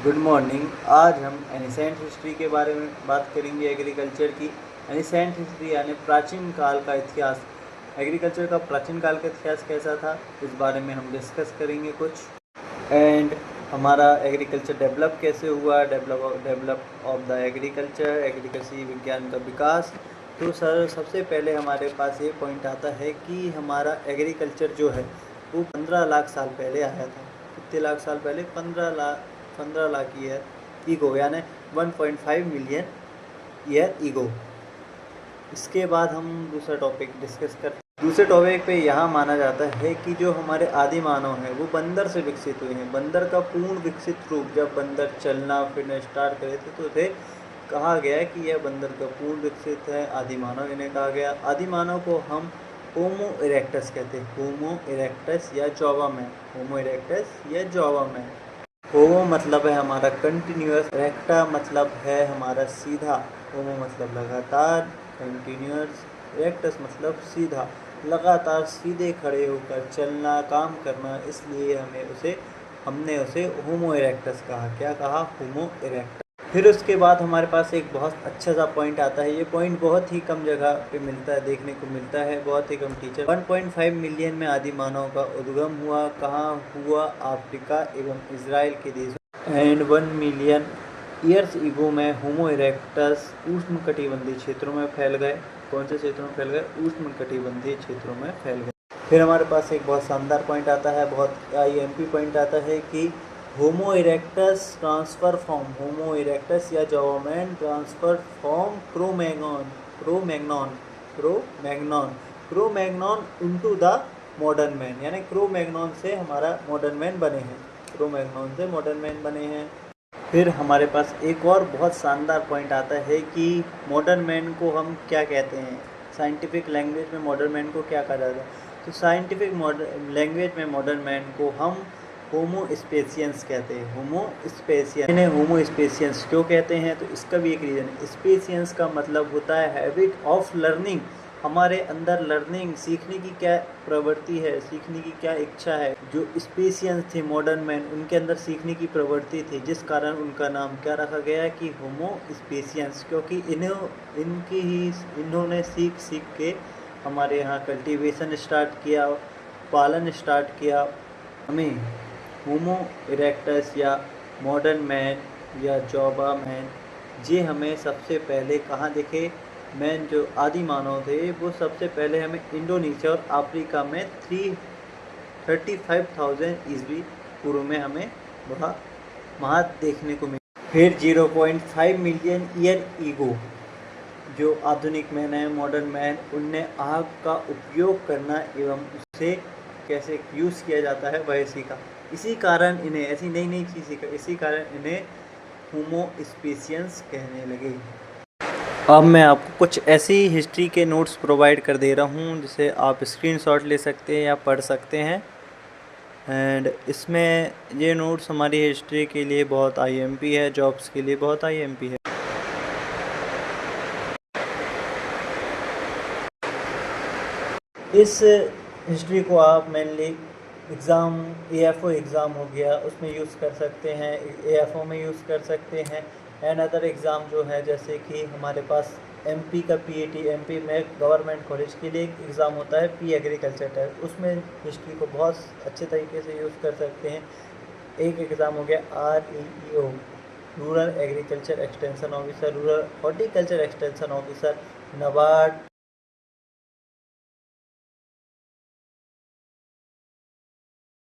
Good morning. आज हम ancient history के बारे में बात करेंगे, एग्रीकल्चर की। एनिसेंट हिस्ट्री यानी प्राचीन काल का इतिहास। एग्रीकल्चर का प्राचीन काल का इतिहास कैसा था, इस बारे में हम डिस्कस करेंगे कुछ। एंड हमारा एग्रीकल्चर डेवलप कैसे हुआ, डेवलप ऑफ द एग्रीकल्चर विज्ञान का विकास। तो सर सबसे पहले हमारे पास ये पॉइंट आता है कि हमारा एग्रीकल्चर जो है वो 15 लाख साल पहले आया था। कितने लाख साल पहले? 15 लाख ईयर ईगो, यानी 1.5 मिलियन ईयर ईगो। इसके बाद हम दूसरा टॉपिक डिस्कस करते हैं। दूसरे टॉपिक पे यहाँ माना जाता है कि जो हमारे आदि मानव हैं वो बंदर से विकसित हुए हैं। बंदर का पूर्ण विकसित रूप, जब बंदर चलना फिरना स्टार्ट करे थे तो कहा गया कि यह बंदर का पूर्ण विकसित है, आदि मानव इन्हें कहा गया। आदि मानव को हम होमो इरेक्टस कहते हैं, होमो इरेक्टस या जॉवा मैन, होमो इरेक्टस या जॉवा मैन। होमो मतलब है हमारा कंटिन्यूअस, इरेक्टा मतलब है हमारा सीधा। होमो मतलब लगातार, कंटिन्यूअस, इरेक्टस मतलब सीधा, लगातार सीधे खड़े होकर चलना, काम करना, इसलिए हमने उसे होमो इरेक्टस कहा। क्या कहा? होमो इरेक्टस। फिर उसके बाद हमारे पास एक बहुत अच्छा सा पॉइंट आता है। ये पॉइंट बहुत ही कम जगह पे मिलता है, देखने को मिलता है, बहुत ही कम टीचर। 1.5 मिलियन में आदि मानव का उद्गम हुआ। कहाँ हुआ? अफ्रीका एवं इजराइल के देश। एंड 1 मिलियन ईयर्स ईगो में होमो इरेक्टस उष्णकटिबंधीय क्षेत्रों में फैल गए। कौन से क्षेत्रों में फैल गए? उष्णकटिबंधीय क्षेत्रों में फैल गए। फिर हमारे पास एक बहुत शानदार पॉइंट आता है, बहुत IMP पॉइंट आता है कि Homo erectus transfer from, Homo erectus या Java man transfer from Cro-Magnon into the modern man, यानी क्रो-मैग्नॉन से हमारा मॉडर्न मैन बने हैं, क्रो-मैग्नॉन से मॉडर्न मैन बने हैं। फिर हमारे पास एक और बहुत शानदार पॉइंट आता है कि मॉडर्न मैन को हम क्या कहते हैं, साइंटिफिक लैंग्वेज में मॉडर्न मैन को क्या कहा जाता है? तो साइंटिफिक लैंग्वेज में मॉडर्न मैन को हम होमो स्पेशियंस कहते हैं। होमो स्पेशियंस, इन्हें होमो स्पेशियंस क्यों कहते हैं? तो इसका भी एक रीज़न है। स्पेशियंस का मतलब होता है हैबिट ऑफ लर्निंग। हमारे अंदर लर्निंग, सीखने की क्या प्रवृत्ति है, सीखने की क्या इच्छा है। जो स्पेशियंस थे मॉडर्न मैन, उनके अंदर सीखने की प्रवृत्ति थी, जिस कारण उनका नाम क्या रखा गया कि होमो स्पेशियंस, क्योंकि इन्होंने सीख के हमारे यहाँ कल्टीवेशन स्टार्ट किया, पालन स्टार्ट किया। हमें होमो इरेक्टस या मॉडर्न मैन या जॉवा मैन, ये हमें सबसे पहले कहाँ दिखे? मैन जो आदि मानव थे वो सबसे पहले हमें इंडोनेशिया और अफ्रीका में 35,000 ईस्वी पूर्व में हमें वहाँ देखने को मिला। फिर 0.5 मिलियन ईयर ईगो, जो आधुनिक मैन है, मॉडर्न मैन, उनने आग का उपयोग करना एवं उसे कैसे यूज़ किया जाता है वह सीखा। इसी कारण इन्हें ऐसी नई नई चीज़ सीखा, इसी कारण इन्हें होमो स्पेशियंस कहने लगे। अब मैं आपको कुछ ऐसी हिस्ट्री के नोट्स प्रोवाइड कर दे रहा हूँ जिसे आप स्क्रीनशॉट ले सकते हैं या पढ़ सकते हैं। एंड इसमें ये नोट्स हमारी हिस्ट्री के लिए बहुत IMP है, जॉब्स के लिए बहुत IMP है। इस हिस्ट्री को आप मेनली एग्ज़ाम, AFO एग्ज़ाम हो गया उसमें यूज़ कर सकते हैं, AFO में यूज़ कर सकते हैं। एंड अदर एग्ज़ाम जो है, जैसे कि हमारे पास MP का PAT, MP में गवर्नमेंट कॉलेज के लिए एक एग्ज़ाम होता है P एग्रीकल्चर टेस्ट, उसमें हिस्ट्री को बहुत अच्छे तरीके से यूज़ कर सकते हैं। एक एग्ज़ाम हो गया REEO, rural agriculture extension officer, rural horticulture extension officer, NABARD